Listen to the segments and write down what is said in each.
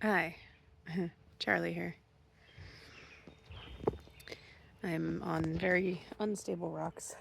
Hi, Charlie here. I'm on very unstable rocks,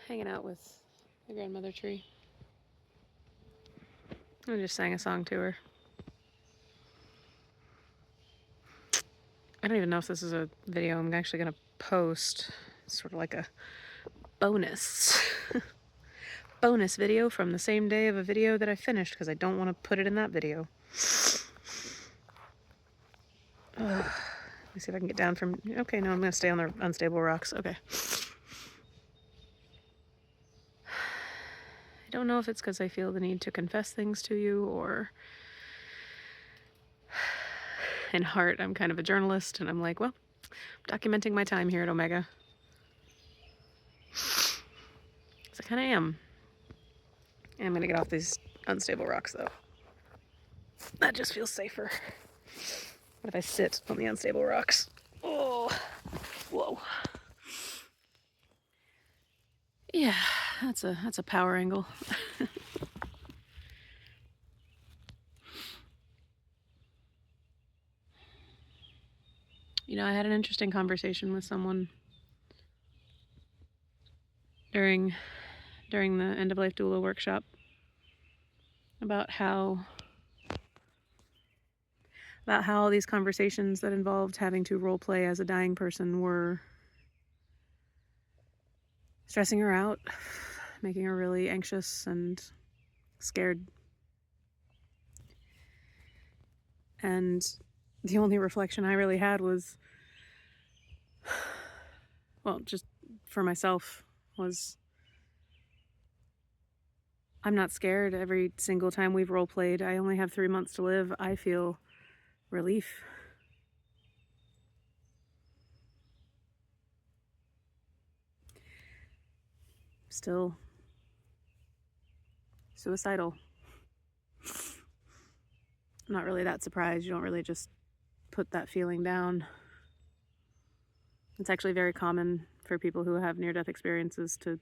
hanging out with the grandmother tree. I just sang a song to her. I don't even know if this is a video I'm actually going to post. It's sort of like a bonus. bonus video from the same day of a video that I finished because I don't want to put it in that video. Let me see if I can get down from... Okay, no, I'm going to stay on the unstable rocks. Okay. I don't know if it's because I feel the need to confess things to you, or in heart I'm kind of a journalist and I'm like, well, I'm documenting my time here at Omega. So I kind of am. And I'm going to get off these unstable rocks though. That just feels safer. What if I sit on the unstable rocks? Oh, whoa. Yeah, that's a power angle. You know, I had an interesting conversation with someone during the End of Life Doula workshop about how these conversations that involved having to role play as a dying person were stressing her out, making her really anxious and scared. And the only reflection I really had was, well, just for myself, was I'm not scared. Every single time we've role played, I only have 3 months to live. I feel relief. Still suicidal. I'm not really that surprised. You don't really just put that feeling down. It's actually very common for people who have near-death experiences to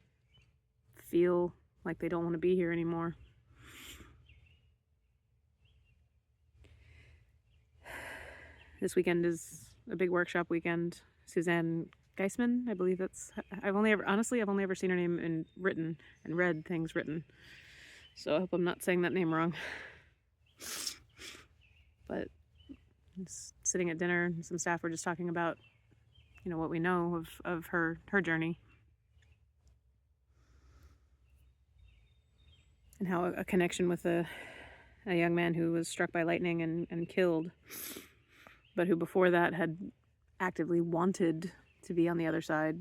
feel like they don't want to be here anymore. This weekend is a big workshop weekend. Suzanne Geisman, I believe I've only ever seen her name in written and read things written. So I hope I'm not saying that name wrong. But sitting at dinner, and some staff were just talking about, you know, what we know of her journey. And how a connection with a young man who was struck by lightning and killed, but who before that had actively wanted to be on the other side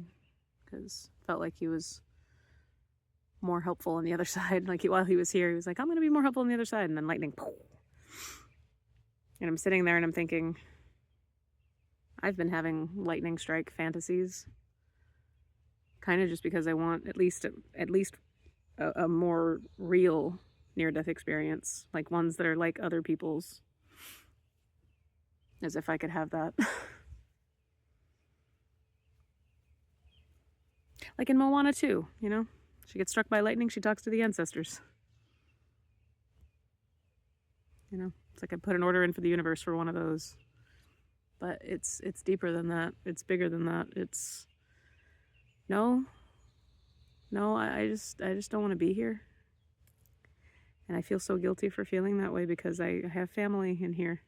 because felt like he was more helpful on the other side. Like while he was here, he was like, I'm going to be more helpful on the other side. And then lightning, poof. And I'm sitting there and I'm thinking, I've been having lightning strike fantasies, kind of just because I want at least a more real near-death experience, like ones that are like other people's, as if I could have that. Like in Moana 2, you know? She gets struck by lightning, she talks to the ancestors. You know, it's like I put an order in for the universe for one of those. But it's deeper than that. It's bigger than that. It's no, I just don't want to be here. And I feel so guilty for feeling that way because I have family in here.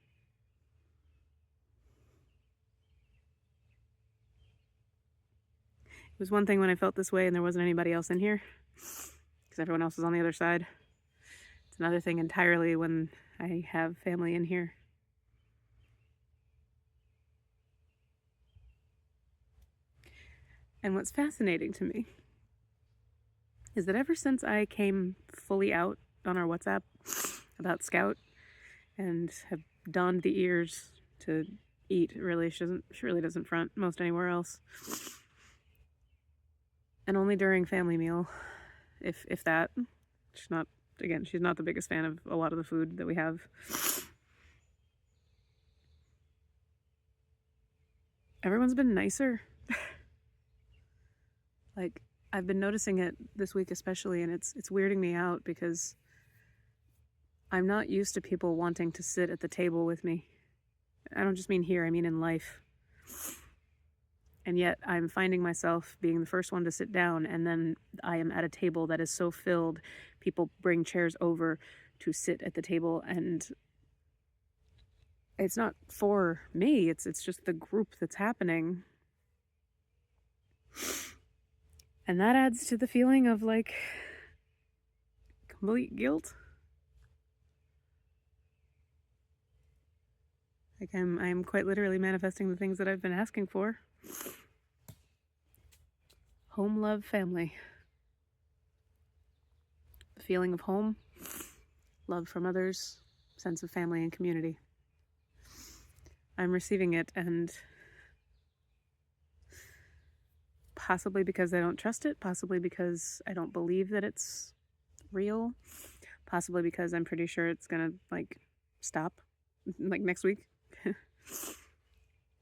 It was one thing when I felt this way and there wasn't anybody else in here because everyone else was on the other side. It's another thing entirely when I have family in here. And what's fascinating to me is that ever since I came fully out on our WhatsApp about Scout and have donned the ears to eat, really, she really doesn't front most anywhere else. And only during family meal, if that. She's not the biggest fan of a lot of the food that we have. Everyone's been nicer. Like, I've been noticing it this week especially, and it's weirding me out because I'm not used to people wanting to sit at the table with me. I don't just mean here, I mean in life. And yet I'm finding myself being the first one to sit down, and then I am at a table that is so filled, people bring chairs over to sit at the table, and it's not for me, it's just the group that's happening. And that adds to the feeling of like complete guilt. Like I'm quite literally manifesting the things that I've been asking for. Home, love, family. The feeling of home, love from others, sense of family and community. I'm receiving it, and possibly because I don't trust it, possibly because I don't believe that it's real, possibly because I'm pretty sure it's gonna like stop like next week.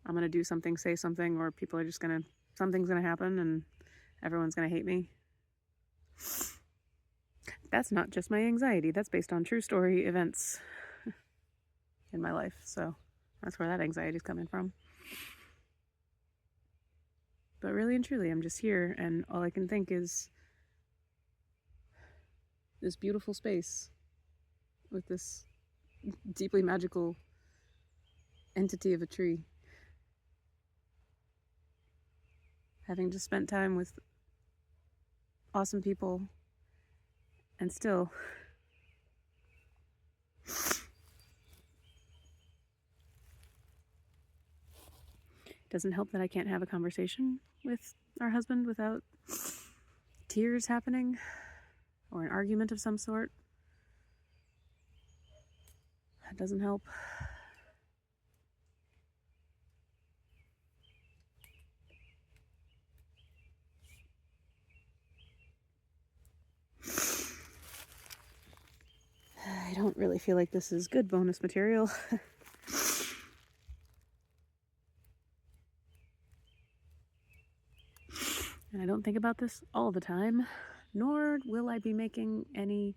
I'm gonna do something, say something, or people are just gonna, something's gonna happen and everyone's gonna hate me. That's not just my anxiety, that's based on true story events in my life, so that's where that anxiety is coming from. But really and truly, I'm just here, and all I can think is this beautiful space with this deeply magical entity of a tree. Having just spent time with awesome people, and still doesn't help that I can't have a conversation with our husband without tears happening or an argument of some sort. That doesn't help. I don't really feel like this is good bonus material. And I don't think about this all the time, nor will I be taking any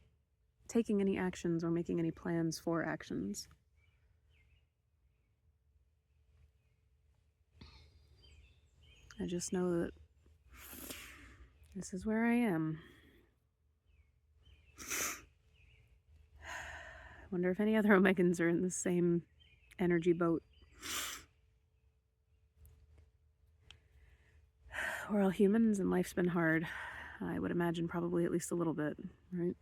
actions or making any plans for actions. I just know that this is where I am. I wonder if any other Omegans are in the same energy boat. We're all humans and life's been hard. I would imagine probably at least a little bit, right?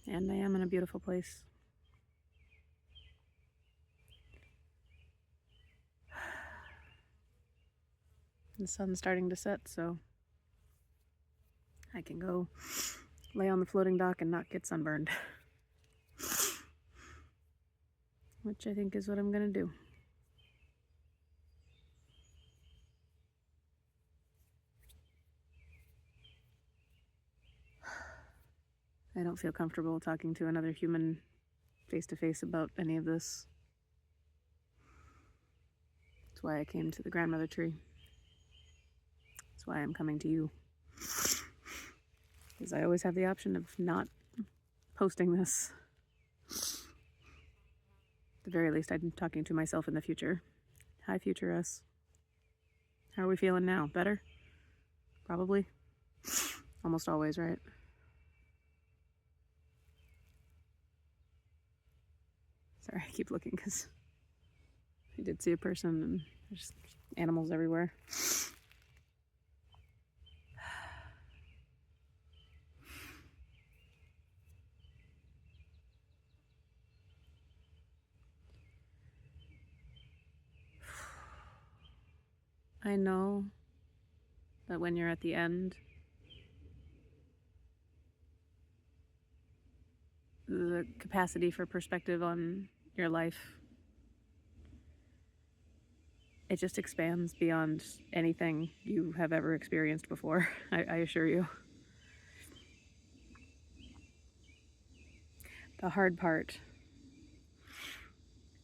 And I am in a beautiful place. The sun's starting to set, so I can go lay on the floating dock and not get sunburned. Which I think is what I'm gonna do. I don't feel comfortable talking to another human face to face about any of this. That's why I came to the grandmother tree. That's why I'm coming to you. Because I always have the option of not posting this. At the very least, I'm talking to myself in the future. Hi, future us. How are we feeling now? Better? Probably. Almost always, right? Sorry, I keep looking because I did see a person and there's animals everywhere. I know that when you're at the end, the capacity for perspective on your life, it just expands beyond anything you have ever experienced before, I assure you. The hard part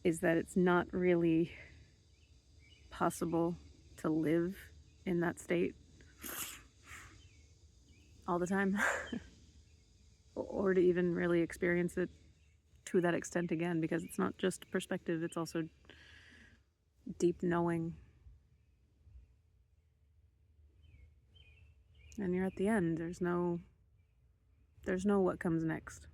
is that it's not really possible to live in that state all the time or to even really experience it to that extent again, because it's not just perspective, it's also deep knowing. And you're at the end. There's no what comes next.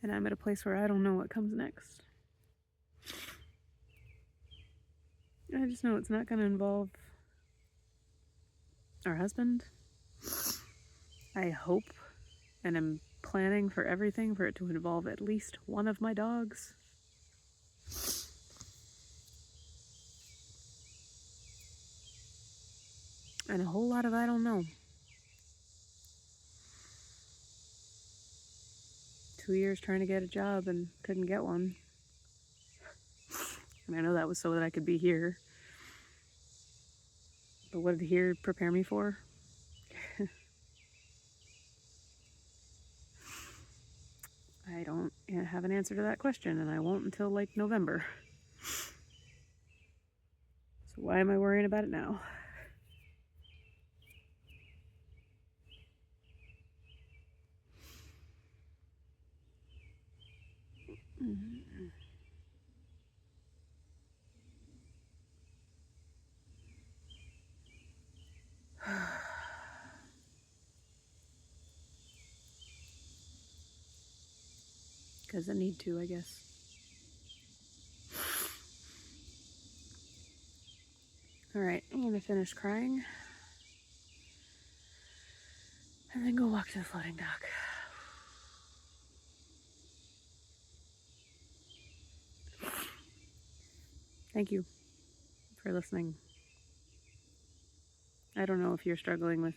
And I'm at a place where I don't know what comes next. I just know it's not going to involve our husband. I hope and am planning for everything for it to involve at least one of my dogs. And a whole lot of I don't know. 2 years trying to get a job and couldn't get one. And I know that was so that I could be here. But what did here prepare me for? I don't have an answer to that question, and I won't until like November. So why am I worrying about it now? Because I need to, I guess. Alright, I'm gonna finish crying. And then go walk to the floating dock. Thank you for listening. I don't know if you're struggling with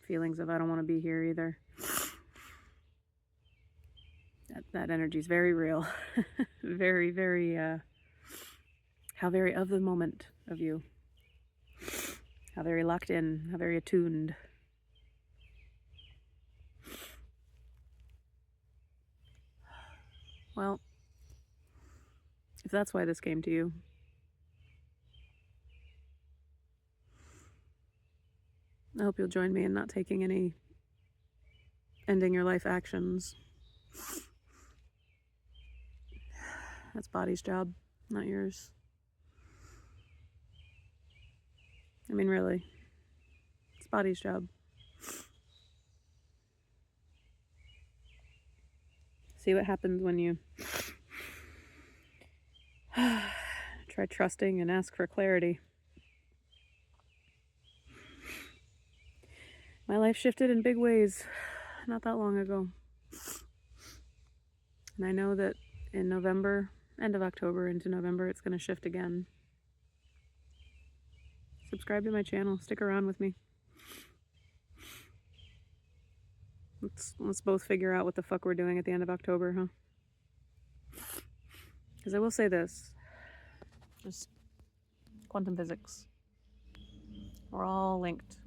feelings of I don't want to be here either. That energy is very real. Very, very, how very of the moment of you. How very locked in, how very attuned. Well, if that's why this came to you, I hope you'll join me in not taking any ending your life actions. That's body's job, not yours. I mean, really, it's body's job. See what happens when you try trusting and ask for clarity. My life shifted in big ways not that long ago. And I know that in November, end of October into November, it's going to shift again. Subscribe to my channel. Stick around with me. Let's both figure out what the fuck we're doing at the end of October, huh? Because I will say this. Just quantum physics. We're all linked.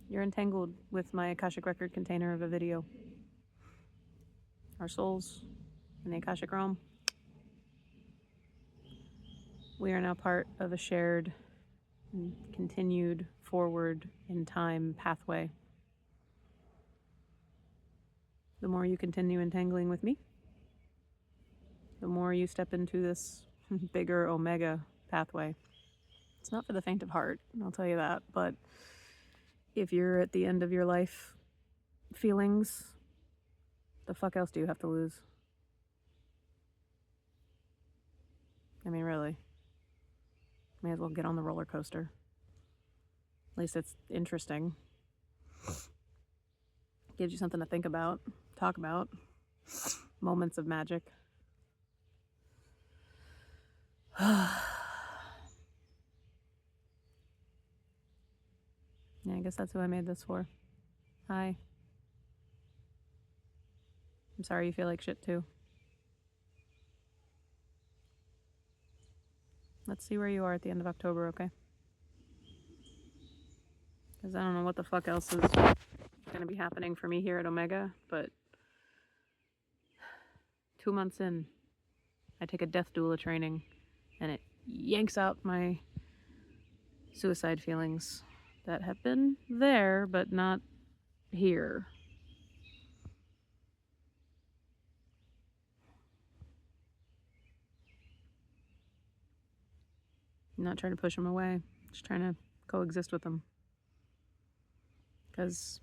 You're entangled with my Akashic record container of a video. Our souls in the Akashic realm. We are now part of a shared and continued forward in time pathway. The more you continue entangling with me, the more you step into this bigger Omega pathway. It's not for the faint of heart, I'll tell you that, but if you're at the end of your life feelings, the fuck else do you have to lose? I mean, really. May as well get on the roller coaster. At least it's interesting. Gives you something to think about, talk about. Moments of magic. Yeah, I guess that's who I made this for. Hi. I'm sorry you feel like shit too. Let's see where you are at the end of October, okay? Because I don't know what the fuck else is going to be happening for me here at Omega, but 2 months in, I take a death doula training, and it yanks out my suicide feelings that have been there, but not here. I'm not trying to push them away, just trying to coexist with them. Because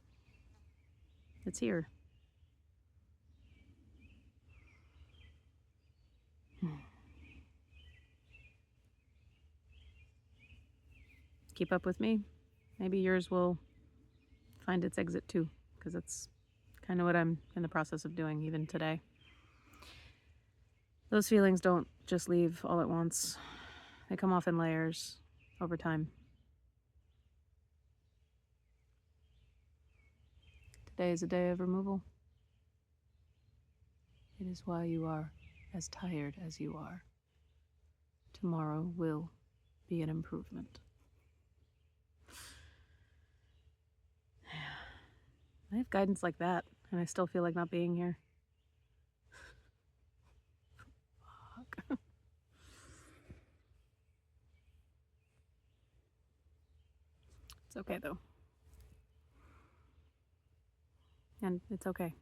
it's here. Keep up with me. Maybe yours will find its exit too, because it's kind of what I'm in the process of doing even today. Those feelings don't just leave all at once. They come off in layers over time. Today is a day of removal. It is why you are as tired as you are. Tomorrow will be an improvement. I have guidance like that, and I still feel like not being here. Fuck. It's okay, though. And it's okay.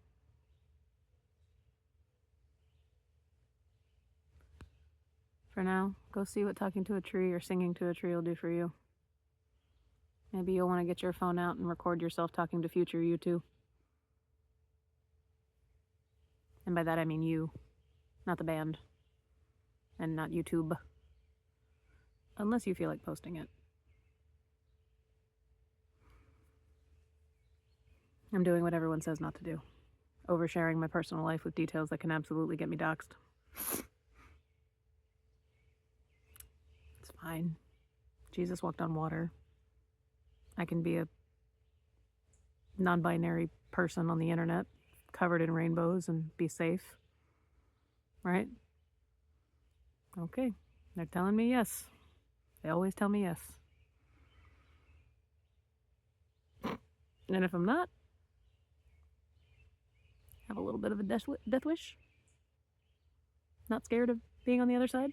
For now, go see what talking to a tree or singing to a tree will do for you. Maybe you'll want to get your phone out and record yourself talking to future you too. And by that I mean you, not the band, and not YouTube. Unless you feel like posting it. I'm doing what everyone says not to do. Oversharing my personal life with details that can absolutely get me doxxed. It's fine. Jesus walked on water. I can be a non-binary person on the internet, covered in rainbows, and be safe. Right? Okay. They're telling me yes. They always tell me yes. And if I'm not, have a little bit of a death wish. Not scared of being on the other side.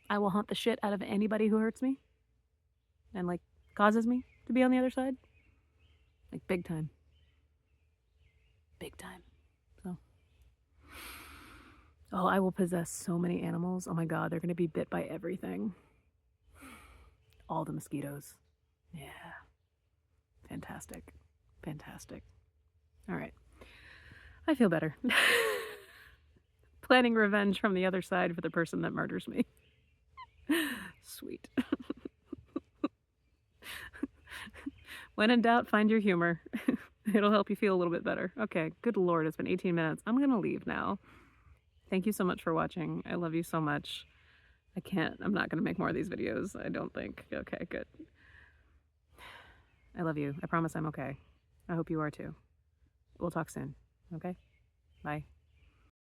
I will haunt the shit out of anybody who hurts me. And like causes me to be on the other side. Like big time. Big time. So. Oh, I will possess so many animals. Oh my god, they're going to be bit by everything. All the mosquitoes. Yeah. Fantastic. Fantastic. All right. I feel better. Planning revenge from the other side for the person that murders me. Sweet. When in doubt, find your humor. It'll help you feel a little bit better. Okay, good lord, it's been 18 minutes. I'm gonna leave now. Thank you so much for watching. I love you so much. I'm not gonna make more of these videos, I don't think. Okay, good. I love you. I promise I'm okay. I hope you are too. We'll talk soon. Okay? Bye.